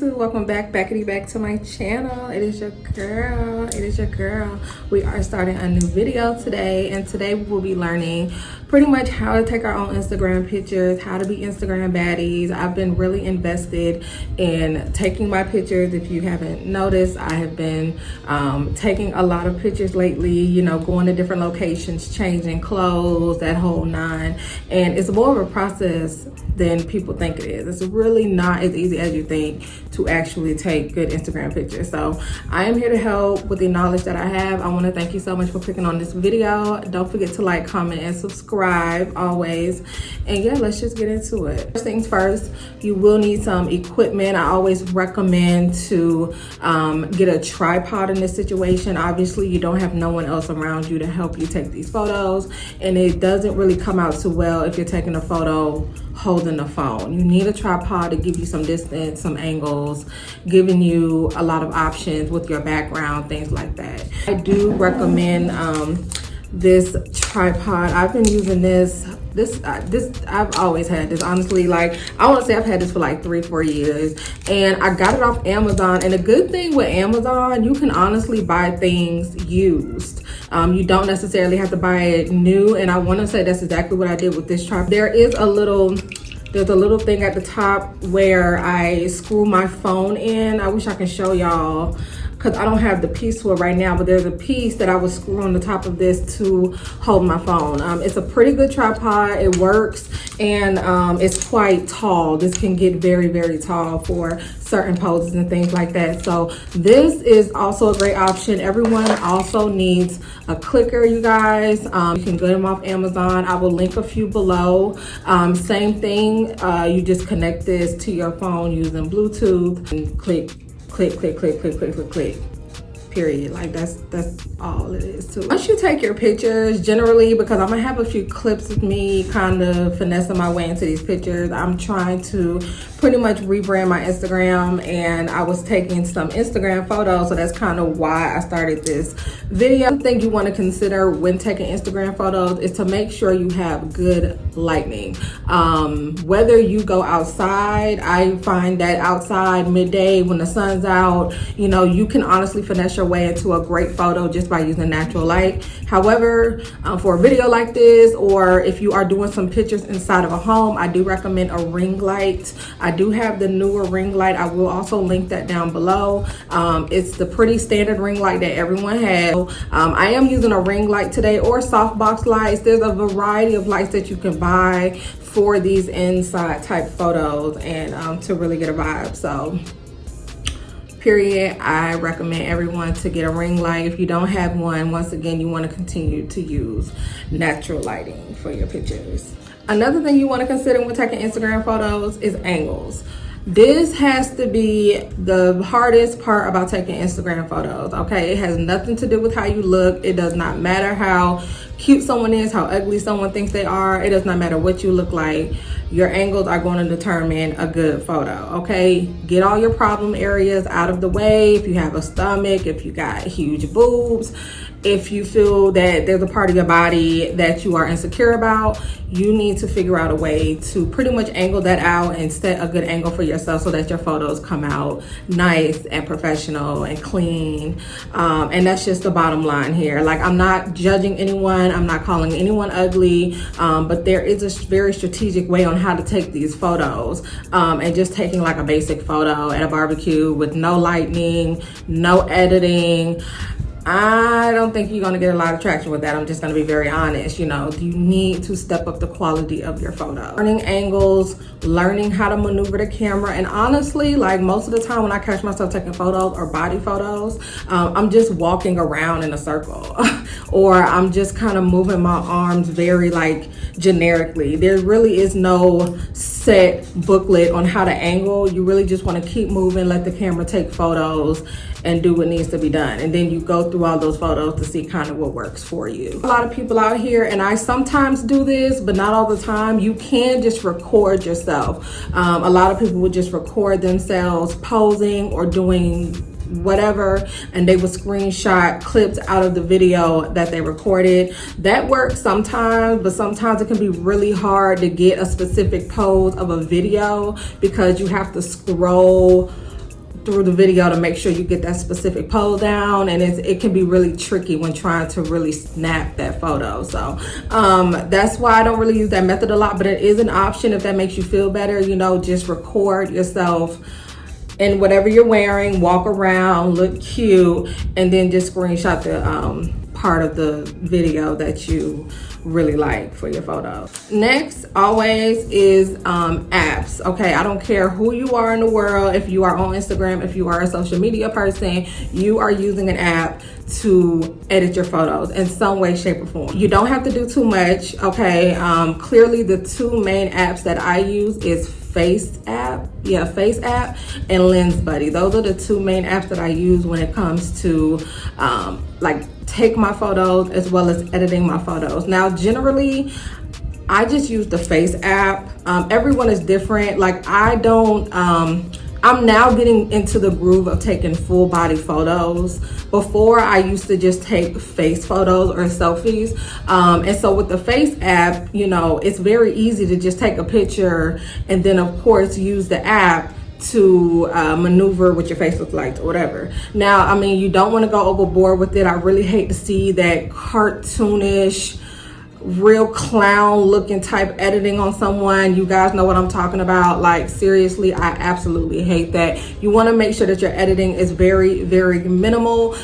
YouTube, welcome back to my channel. It is your girl. We are starting a new video today, and today we will be learning pretty much how to take our own Instagram pictures, how to be Instagram baddies. I've been really invested in taking my pictures. If you haven't noticed, I have been taking a lot of pictures lately, you know, going to different locations, changing clothes, that whole nine. And it's more of a process than people think it is. It's really not as easy as you think to actually take good Instagram pictures. So I am here to help with the knowledge that I have. I want to thank you so much for clicking on this video. Don't forget to like, comment, and subscribe always. And yeah, let's just get into it. First things first, you will need some equipment. I always recommend to get a tripod in this situation. Obviously, you don't have no one else around you to help you take these photos, and it doesn't really come out too well if you're taking a photo holding the phone. You need a tripod to give you some distance, some angles, giving you a lot of options with your background, things like that. I do recommend this tripod. I've been using this I've always had this, honestly. Like, I want to say I've had this for like 3-4 years, and I got it off Amazon. And the good thing with Amazon, you can honestly buy things used. You don't necessarily have to buy it new, and I want to say that's exactly what I did with this tripod. There's a little thing at the top where I screw my phone in. I wish I can show y'all, because I don't have the piece for it right now, but there's a piece that I would screw on the top of this to hold my phone. It's a pretty good tripod. It works, and it's quite tall. This can get very, very tall for certain poses and things like that. So this is also a great option. Everyone also needs a clicker, you guys. You can get them off Amazon. I will link a few below. Same thing, you just connect this to your phone using Bluetooth and click, period. Like, that's all it is too. Once you take your pictures, generally, because I'm gonna have a few clips of me kind of finessing my way into these pictures, I'm trying to pretty much rebrand my Instagram, and I was taking some Instagram photos, so that's kind of why I started this video. One thing you want to consider when taking Instagram photos is to make sure you have good lighting. Whether you go outside, I find that outside midday when the sun's out, you know, you can honestly finesse your way into a great photo just by using natural light. However, for a video like this, or if you are doing some pictures inside of a home, I do recommend a ring light. I do have the newer ring light. I will also link that down below. It's the pretty standard ring light that everyone has. I am using a ring light today, or softbox lights. There's a variety of lights that you can buy for these inside type photos, and to really get a vibe. So period, I recommend everyone to get a ring light. If you don't have one, once again, you want to continue to use natural lighting for your pictures. Another thing you want to consider when taking Instagram photos is angles. This has to be the hardest part about taking Instagram photos, okay? It has nothing to do with how you look. It does not matter how cute someone is, how ugly someone thinks they are. It does not matter what you look like. Your angles are going to determine a good photo, okay? Get all your problem areas out of the way. If you have a stomach, if you got huge boobs, if you feel that there's a part of your body that you are insecure about, you need to figure out a way to pretty much angle that out and set a good angle for yourself so that your photos come out nice and professional and clean. And that's just the bottom line here. Like, I'm not judging anyone. I'm not calling anyone ugly, but there is a very strategic way on how to take these photos. And just taking like a basic photo at a barbecue with no lighting, no editing, I don't think you're going to get a lot of traction with that. I'm just going to be very honest. You know, you need to step up the quality of your photo. Learning angles, learning how to maneuver the camera. And honestly, like, most of the time when I catch myself taking photos or body photos, I'm just walking around in a circle or I'm just kind of moving my arms very like generically. There really is no set booklet on how to angle. You really just want to keep moving, let the camera take photos and do what needs to be done, and then you go through all those photos to see kind of what works for you. A lot of people out here, and I sometimes do this but not all the time, you can just record yourself. A lot of people would just record themselves posing or doing whatever, and they would screenshot clips out of the video that they recorded. That works sometimes, but sometimes it can be really hard to get a specific pose of a video because you have to scroll through the video to make sure you get that specific pose down, and it can be really tricky when trying to really snap that photo. So that's why I don't really use that method a lot, but it is an option if that makes you feel better. You know, just record yourself in whatever you're wearing, walk around, look cute, and then just screenshot the part of the video that you really like for your photo. Next, always, is apps. Okay, I don't care who you are in the world. If you are on Instagram, if you are a social media person, you are using an app to edit your photos in some way, shape, or form. You don't have to do too much. Okay, clearly the two main apps that I use is FACEAPP, FACEAPP, and LENSBUDDY. Those are the two main apps that I use when it comes to like take my photos as well as editing my photos. Now, generally, I just use the FACEAPP. Everyone is different. Like, I don't, I'm now getting into the groove of taking full body photos. Before, I used to just take face photos or selfies. And so with the FACEAPP, you know, it's very easy to just take a picture and then of course use the app to maneuver what your face looks like or whatever. Now, I mean, you don't want to go overboard with it. I really hate to see that cartoonish, real clown looking type editing on someone. You guys know what I'm talking about. Like, seriously, I absolutely hate that. You want to make sure that your editing is very, very minimal,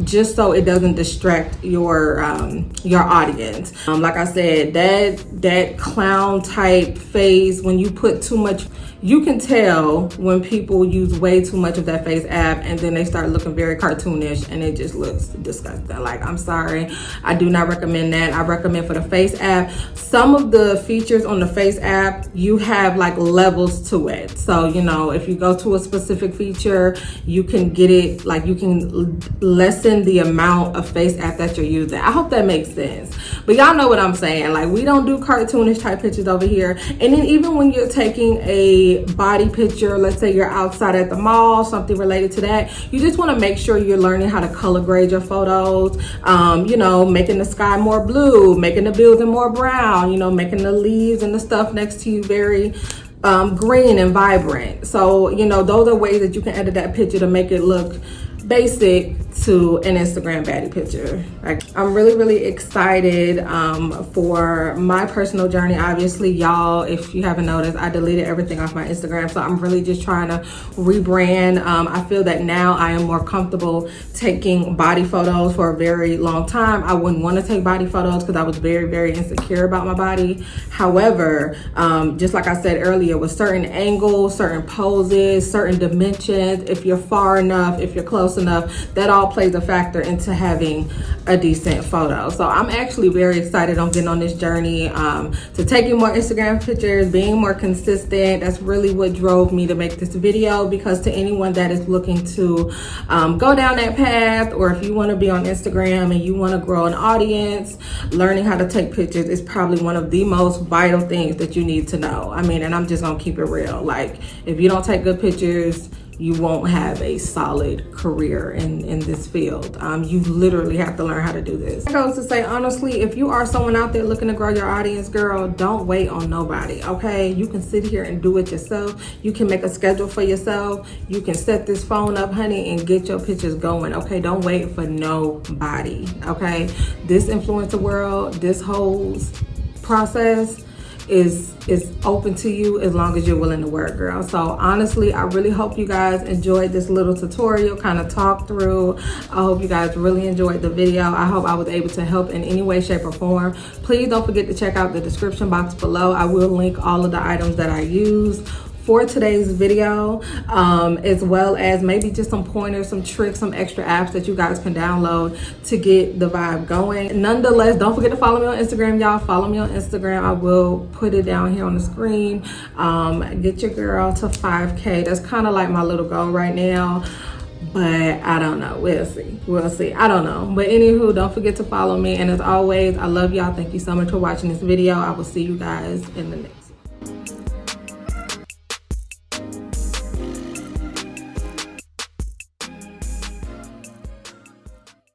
just so it doesn't distract your audience. Like I said, that clown type face, when you put too much, you can tell when people use way too much of that FACEAPP and then they start looking very cartoonish and it just looks disgusting. Like, I'm sorry, I do not recommend that. I recommend for the FACEAPP, some of the features on the FACEAPP, you have like levels to it. So, you know, if you go to a specific feature, you can get it, like you can lessen the amount of FACEAPP that you're using. I hope that makes sense. But y'all know what I'm saying. Like, we don't do cartoonish type pictures over here. And then even when you're taking a body picture, let's say you're outside at the mall, something related to that, you just want to make sure you're learning how to color grade your photos. You know, making the sky more blue, making the building more brown, you know, making the leaves and the stuff next to you very green and vibrant. So, you know, those are ways that you can edit that picture to make it look basic to an Instagram baddie picture. Like, I'm really, really excited for my personal journey. Obviously, y'all, if you haven't noticed, I deleted everything off my Instagram, so I'm really just trying to rebrand. I feel that now I am more comfortable taking body photos. For a very long time, I wouldn't want to take body photos because I was very, very insecure about my body. However, just like I said earlier, with certain angles, certain poses, certain dimensions, if you're far enough, if you're close enough, that all plays a factor into having a decent photo. So I'm actually very excited on getting on this journey to taking more Instagram pictures, being more consistent. That's really what drove me to make this video, because to anyone that is looking to go down that path, or if you want to be on Instagram and you want to grow an audience, learning how to take pictures is probably one of the most vital things that you need to know. I mean, and I'm just gonna keep it real. Like, if you don't take good pictures, you won't have a solid career in this field. You literally have to learn how to do this. I goes to say, honestly, if you are someone out there looking to grow your audience, girl, don't wait on nobody, okay? You can sit here and do it yourself. You can make a schedule for yourself. You can set this phone up, honey, and get your pictures going, okay? Don't wait for nobody, okay? This influencer world, this whole process is open to you as long as you're willing to work, girl. So honestly, I really hope you guys enjoyed this little tutorial, kind of talk through. I hope you guys really enjoyed the video. I hope I was able to help in any way, shape, or form. Please don't forget to check out the description box below. I will link all of the items that I use for today's video, as well as maybe just some pointers, some tricks, some extra apps that you guys can download to get the vibe going. Nonetheless, don't forget to follow me on Instagram, y'all. Follow me on Instagram. I will put it down here on the screen. Get your girl to 5K. That's kind of like my little goal right now, but I don't know. We'll see. I don't know. But anywho, don't forget to follow me. And as always, I love y'all. Thank you so much for watching this video. I will see you guys in the next.